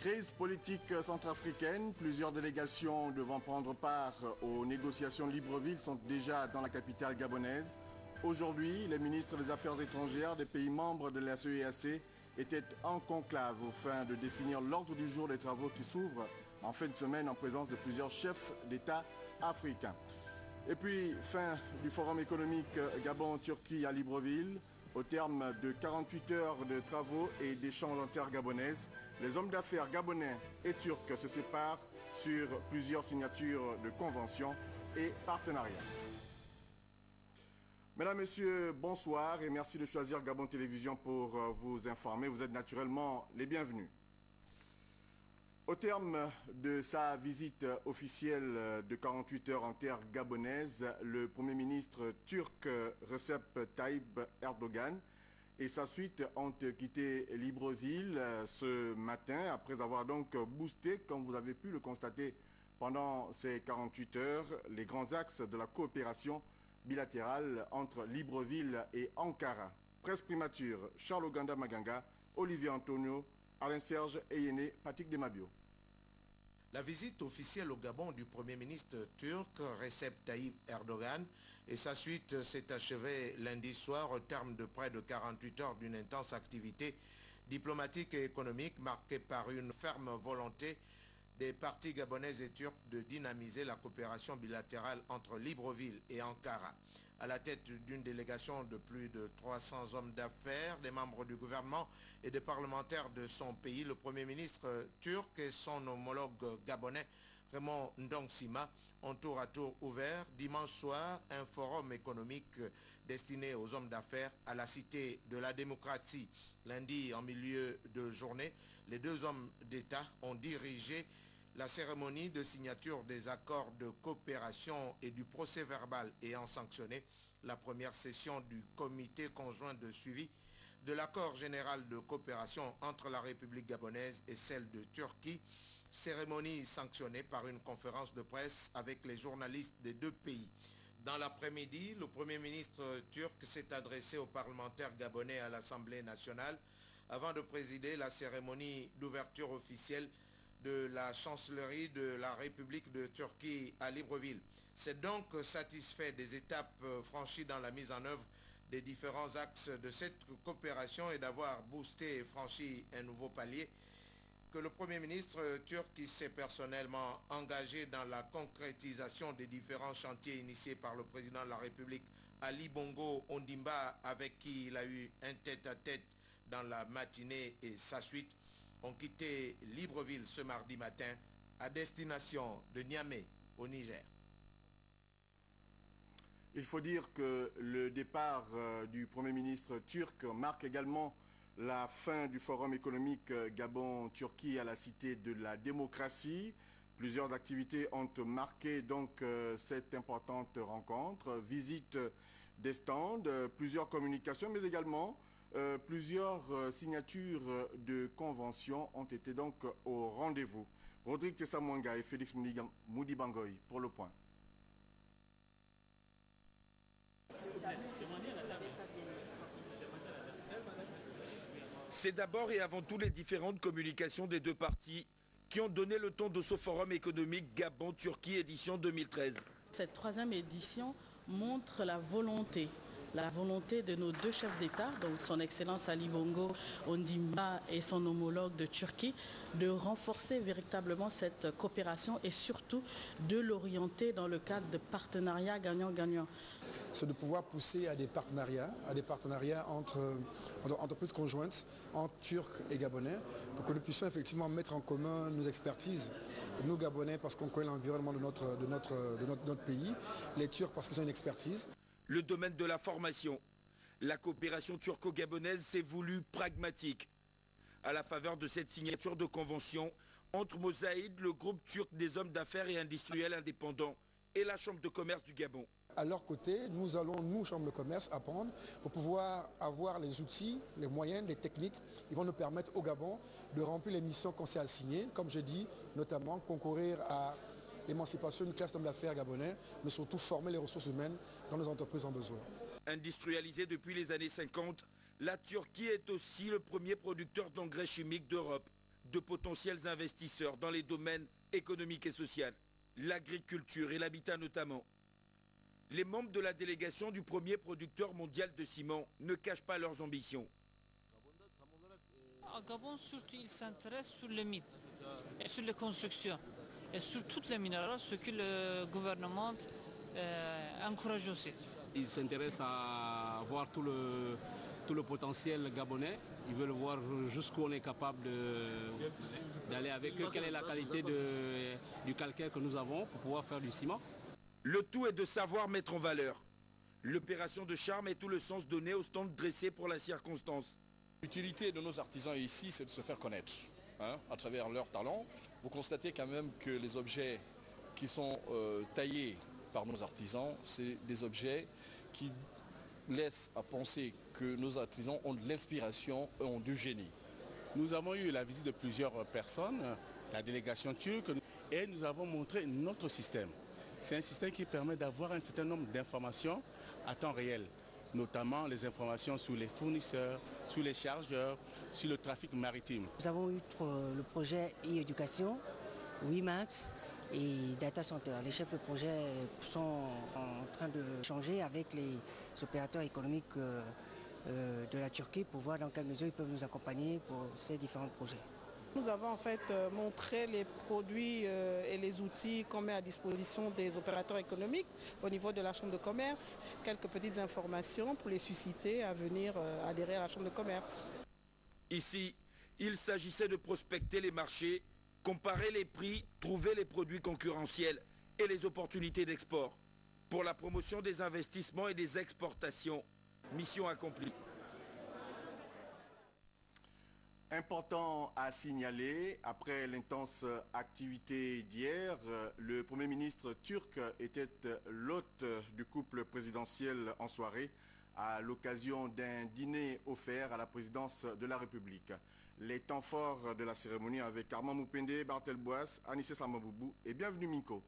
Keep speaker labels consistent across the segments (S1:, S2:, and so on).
S1: Crise politique centrafricaine, plusieurs délégations devant prendre part aux négociations de Libreville sont déjà dans la capitale gabonaise. Aujourd'hui, les ministres des Affaires étrangères des pays membres de la CEEAC étaient en conclave aux fins de définir l'ordre du jour des travaux qui s'ouvrent en fin de semaine en présence de plusieurs chefs d'État africains. Et puis, fin du forum économique Gabon-Turquie à Libreville. Au terme de 48 heures de travaux et d'échanges en terre gabonaise, les hommes d'affaires gabonais et turcs se séparent sur plusieurs signatures de conventions et partenariats. Mesdames, Messieurs, bonsoir et merci de choisir Gabon Télévision pour vous informer. Vous êtes naturellement les bienvenus. Au terme de sa visite officielle de 48 heures en terre gabonaise, le Premier ministre turc Recep Tayyip Erdogan et sa suite ont quitté Libreville ce matin après avoir donc boosté, comme vous avez pu le constater pendant ces 48 heures, les grands axes de la coopération bilatérale entre Libreville et Ankara. Presse primature, Charles Oganda Maganga, Olivier Antonio, Alain Serge Eyene, Patrick Demabio.
S2: La visite officielle au Gabon du Premier ministre turc Recep Tayyip Erdogan et sa suite s'est achevée lundi soir au terme de près de 48 heures d'une intense activité diplomatique et économique marquée par une ferme volonté des partis gabonaises et turcs de dynamiser la coopération bilatérale entre Libreville et Ankara. À la tête d'une délégation de plus de 300 hommes d'affaires, des membres du gouvernement et des parlementaires de son pays, le Premier ministre turc et son homologue gabonais, Raymond Ndongsima, ont tour à tour ouvert dimanche soir un forum économique destiné aux hommes d'affaires à la Cité de la démocratie. Lundi, en milieu de journée, les deux hommes d'État ont dirigé la cérémonie de signature des accords de coopération et du procès-verbal ayant sanctionné la première session du comité conjoint de suivi de l'accord général de coopération entre la République gabonaise et celle de Turquie, cérémonie sanctionnée par une conférence de presse avec les journalistes des deux pays. Dans l'après-midi, le Premier ministre turc s'est adressé aux parlementaires gabonais à l'Assemblée nationale avant de présider la cérémonie d'ouverture officielle de la chancellerie de la République de Turquie à Libreville. C'est donc satisfait des étapes franchies dans la mise en œuvre des différents axes de cette coopération et d'avoir boosté et franchi un nouveau palier que le Premier ministre turc qui s'est personnellement engagé dans la concrétisation des différents chantiers initiés par le président de la République Ali Bongo Ondimba, avec qui il a eu un tête-à-tête dans la matinée, et sa suite ont quitté Libreville ce mardi matin à destination de Niamey au Niger.
S1: Il faut dire que le départ du Premier ministre turc marque également la fin du forum économique Gabon-Turquie à la Cité de la démocratie. Plusieurs activités ont marqué donc cette importante rencontre. Visite des stands, plusieurs communications, mais également plusieurs signatures de conventions ont été donc au rendez-vous. Rodrigue Tessamouanga et Félix Moudibangoy pour le point.
S3: C'est d'abord et avant tout les différentes communications des deux parties qui ont donné le ton de ce forum économique Gabon-Turquie édition 2013.
S4: Cette troisième édition montre la volonté de nos deux chefs d'État, donc son Excellence Ali Bongo Ondimba et son homologue de Turquie, de renforcer véritablement cette coopération et surtout de l'orienter dans le cadre de partenariats gagnant-gagnant.
S5: C'est de pouvoir pousser à des partenariats entre entreprises conjointes, entre Turcs et Gabonais, pour que nous puissions effectivement mettre en commun nos expertises. Nous Gabonais parce qu'on connaît l'environnement de notre pays, les Turcs parce qu'ils ont une expertise.
S3: Le domaine de la formation. La coopération turco-gabonaise s'est voulue pragmatique. À la faveur de cette signature de convention entre Mosaïd, le groupe turc des hommes d'affaires et industriels indépendants, et la Chambre de commerce du Gabon.
S5: À leur côté, nous allons, nous, Chambre de commerce, apprendre pour pouvoir avoir les outils, les moyens, les techniques qui vont nous permettre au Gabon de remplir les missions qu'on s'est assignées, comme je dis, notamment concourir à l'émancipation d'une classe d'hommes d'affaires gabonais, mais surtout former les ressources humaines dont nos entreprises ont besoin.
S3: Industrialisée depuis les années 50, la Turquie est aussi le premier producteur d'engrais chimiques d'Europe. de potentiels investisseurs dans les domaines économiques et sociaux, l'agriculture et l'habitat notamment. Les membres de la délégation du premier producteur mondial de ciment ne cachent pas leurs ambitions.
S6: À Gabon, surtout, ils s'intéressent sur les mines et sur les constructions et sur toutes les minéraux, ce que le gouvernement encourage aussi.
S7: Ils s'intéressent à voir tout le potentiel gabonais. Ils veulent voir jusqu'où on est capable d'aller avec eux, quelle est la qualité du calcaire que nous avons pour pouvoir faire du ciment.
S3: Le tout est de savoir mettre en valeur. L'opération de charme est tout le sens donné au stand dressé pour la circonstance.
S8: L'utilité de nos artisans ici, c'est de se faire connaître à travers leur talent. Vous constatez quand même que les objets qui sont taillés par nos artisans, c'est des objets qui laissent à penser que nos artisans ont de l'inspiration et ont du génie.
S9: Nous avons eu la visite de plusieurs personnes, la délégation turque, et nous avons montré notre système. C'est un système qui permet d'avoir un certain nombre d'informations à temps réel, notamment les informations sur les fournisseurs, sur les chargeurs, sur le trafic maritime.
S10: Nous avons eu le projet e-éducation, WIMAX et Data Center. Les chefs de projet sont en train de changer avec les opérateurs économiques de la Turquie pour voir dans quelle mesure ils peuvent nous accompagner pour ces différents projets.
S11: Nous avons en fait montré les produits et les outils qu'on met à disposition des opérateurs économiques au niveau de la Chambre de commerce, quelques petites informations pour les susciter à venir adhérer à la Chambre de commerce.
S3: Ici, il s'agissait de prospecter les marchés, comparer les prix, trouver les produits concurrentiels et les opportunités d'export. Pour la promotion des investissements et des exportations, mission accomplie.
S1: Important à signaler, après l'intense activité d'hier, le Premier ministre turc était l'hôte du couple présidentiel en soirée à l'occasion d'un dîner offert à la présidence de la République. Les temps forts de la cérémonie avec Armand Moupende, Bartel Boas, Anissé Samaboubou et bienvenue Minko.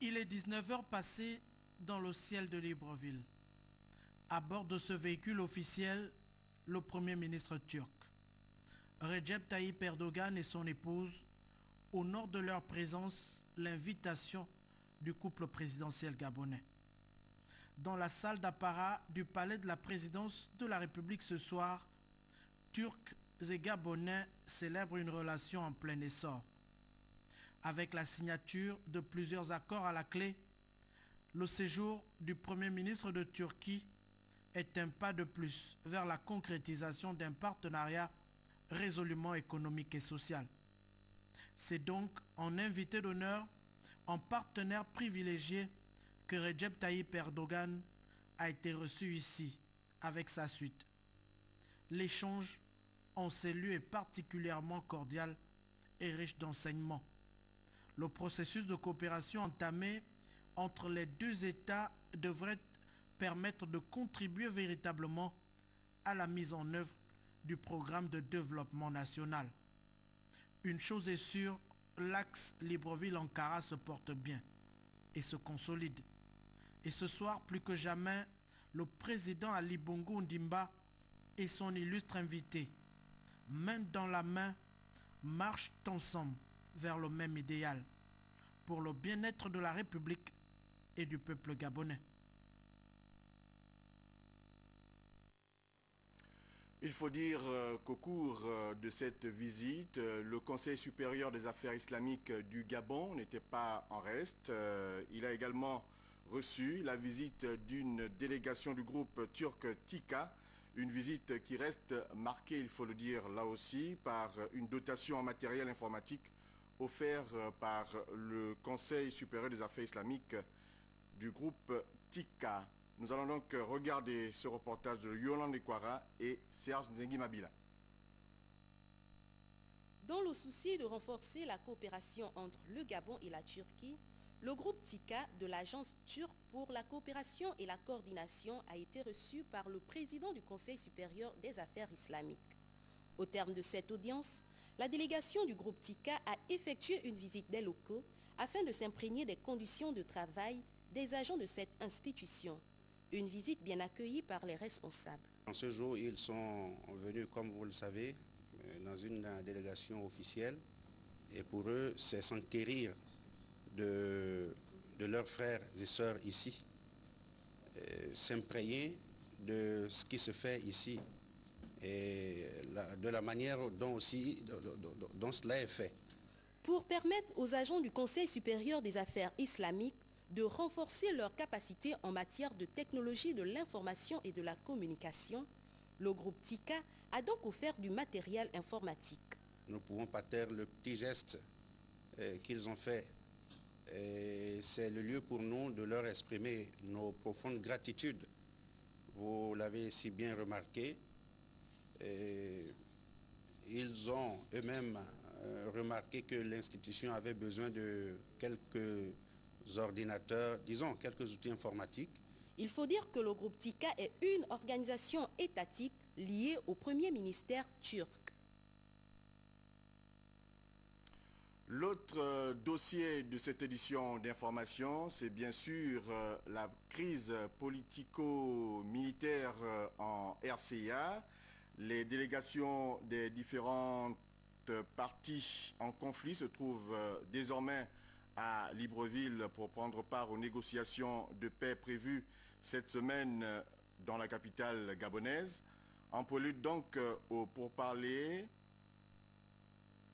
S12: Il est 19h passé dans le ciel de Libreville. À bord de ce véhicule officiel, le Premier ministre turc, Recep Tayyip Erdogan et son épouse honorent de leur présence l'invitation du couple présidentiel gabonais. Dans la salle d'apparat du palais de la présidence de la République ce soir, Turcs et Gabonais célèbrent une relation en plein essor. Avec la signature de plusieurs accords à la clé, le séjour du Premier ministre de Turquie est un pas de plus vers la concrétisation d'un partenariat résolument économique et social. C'est donc en invité d'honneur, en partenaire privilégié, que Recep Tayyip Erdogan a été reçu ici avec sa suite. L'échange en ces lieux est particulièrement cordial et riche d'enseignements. Le processus de coopération entamé entre les deux États devrait permettre de contribuer véritablement à la mise en œuvre du programme de développement national. Une chose est sûre, l'axe Libreville-Ankara se porte bien et se consolide. Et ce soir, plus que jamais, le président Ali Bongo Ondimba et son illustre invité, main dans la main, marchent ensemble vers le même idéal, pour le bien-être de la République et du peuple gabonais.
S1: Il faut dire qu'au cours de cette visite, le Conseil supérieur des affaires islamiques du Gabon n'était pas en reste. Il a également reçu la visite d'une délégation du groupe turc TİKA, une visite qui reste marquée, il faut le dire là aussi, par une dotation en matériel informatique offerte par le Conseil supérieur des affaires islamiques du groupe TİKA. Nous allons donc regarder ce reportage de Yolande Kwara et Serge Nzengi Mabila.
S13: Dans le souci de renforcer la coopération entre le Gabon et la Turquie, le groupe TİKA de l'Agence turque pour la coopération et la coordination a été reçu par le président du Conseil supérieur des affaires islamiques. Au terme de cette audience, la délégation du groupe TİKA a effectué une visite des locaux afin de s'imprégner des conditions de travail des agents de cette institution. Une visite bien accueillie par les responsables.
S14: En ce jour, ils sont venus, comme vous le savez, dans une délégation officielle. Et pour eux, c'est s'enquérir de leurs frères et sœurs ici, s'imprégner de ce qui se fait ici et de la manière dont cela est fait.
S13: Pour permettre aux agents du Conseil supérieur des affaires islamiques de renforcer leurs capacités en matière de technologie de l'information et de la communication, le groupe TICA a donc offert du matériel informatique.
S14: Nous ne pouvons pas taire le petit geste qu'ils ont fait. C'est le lieu pour nous de leur exprimer nos profondes gratitudes. Vous l'avez si bien remarqué. Ils ont eux-mêmes remarqué que l'institution avait besoin de quelques ordinateurs, disons quelques outils informatiques.
S13: Il faut dire que le groupe TICA est une organisation étatique liée au premier ministère turc.
S1: L'autre dossier de cette édition d'information, c'est bien sûr la crise politico-militaire en RCA. Les délégations des différentes parties en conflit se trouvent désormais à Libreville pour prendre part aux négociations de paix prévues cette semaine dans la capitale gabonaise. En prélude donc au pourparlers,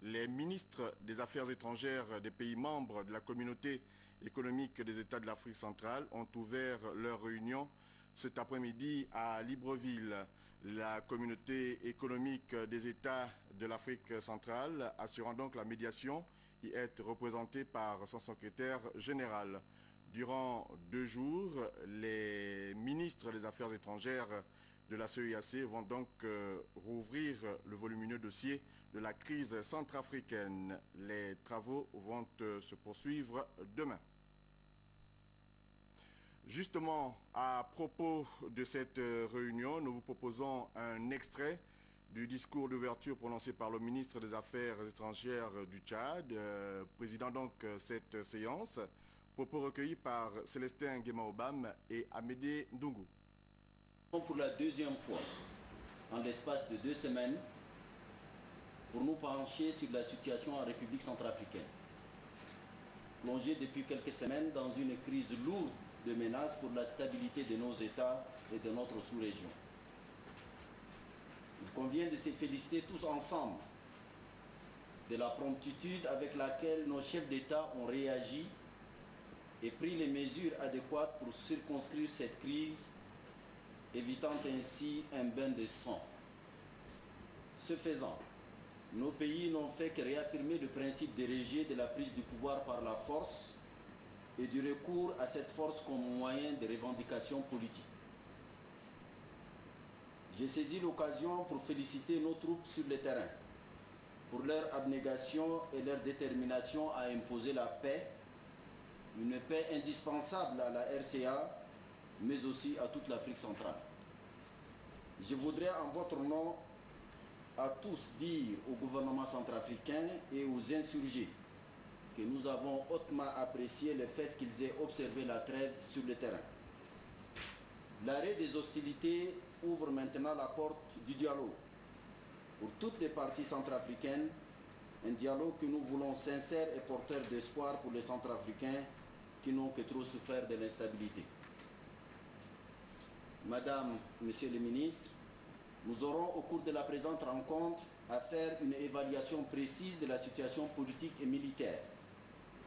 S1: les ministres des Affaires étrangères des pays membres de la communauté économique des États de l'Afrique centrale ont ouvert leur réunion cet après-midi à Libreville. La communauté économique des États de l'Afrique centrale assurant donc la médiation y est représentée par son secrétaire général. Durant 2 jours, les ministres des Affaires étrangères de la CEIAC vont donc rouvrir le volumineux dossier de la crise centrafricaine. Les travaux vont se poursuivre demain. Justement, à propos de cette réunion, nous vous proposons un extrait du discours d'ouverture prononcé par le ministre des Affaires étrangères du Tchad, présidant donc cette séance, propos recueillis par Célestin Guémaobam et Amédée Ndungu.
S15: Pour la 2e fois, en l'espace de 2 semaines, pour nous pencher sur la situation en République centrafricaine. Plongée depuis quelques semaines dans une crise lourde de menaces pour la stabilité de nos États et de notre sous-région. Il convient de se féliciter tous ensemble de la promptitude avec laquelle nos chefs d'État ont réagi et pris les mesures adéquates pour circonscrire cette crise, évitant ainsi un bain de sang. Ce faisant, nos pays n'ont fait que réaffirmer le principe des rejet de la prise du pouvoir par la force et du recours à cette force comme moyen de revendication politique. J'ai saisi l'occasion pour féliciter nos troupes sur le terrain pour leur abnégation et leur détermination à imposer la paix, une paix indispensable à la RCA, mais aussi à toute l'Afrique centrale. Je voudrais en votre nom à tous dire au gouvernement centrafricain et aux insurgés que nous avons hautement apprécié le fait qu'ils aient observé la trêve sur le terrain. L'arrêt des hostilités ouvre maintenant la porte du dialogue pour toutes les parties centrafricaines, un dialogue que nous voulons sincère et porteur d'espoir pour les Centrafricains qui n'ont que trop souffert de l'instabilité. Madame, Monsieur le ministre, nous aurons au cours de la présente rencontre à faire une évaluation précise de la situation politique et militaire,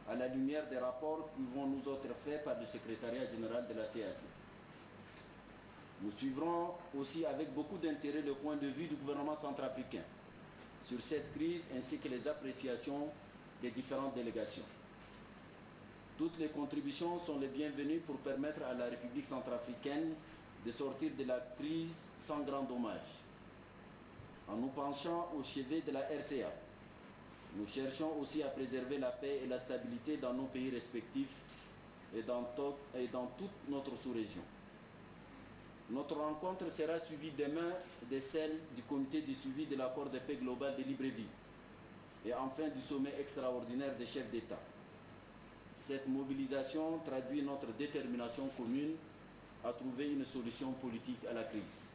S15: à la lumière des rapports qui vont nous être faits par le secrétariat général de la CAC. Nous suivrons aussi avec beaucoup d'intérêt le point de vue du gouvernement centrafricain sur cette crise ainsi que les appréciations des différentes délégations. Toutes les contributions sont les bienvenues pour permettre à la République centrafricaine de sortir de la crise sans grand dommage. En nous penchant au chevet de la RCA, nous cherchons aussi à préserver la paix et la stabilité dans nos pays respectifs et dans toute notre sous-région. Notre rencontre sera suivie demain de celle du comité de suivi de l'accord de paix global de Libreville et enfin du sommet extraordinaire des chefs d'État. Cette mobilisation traduit notre détermination commune à trouver une solution politique à la crise.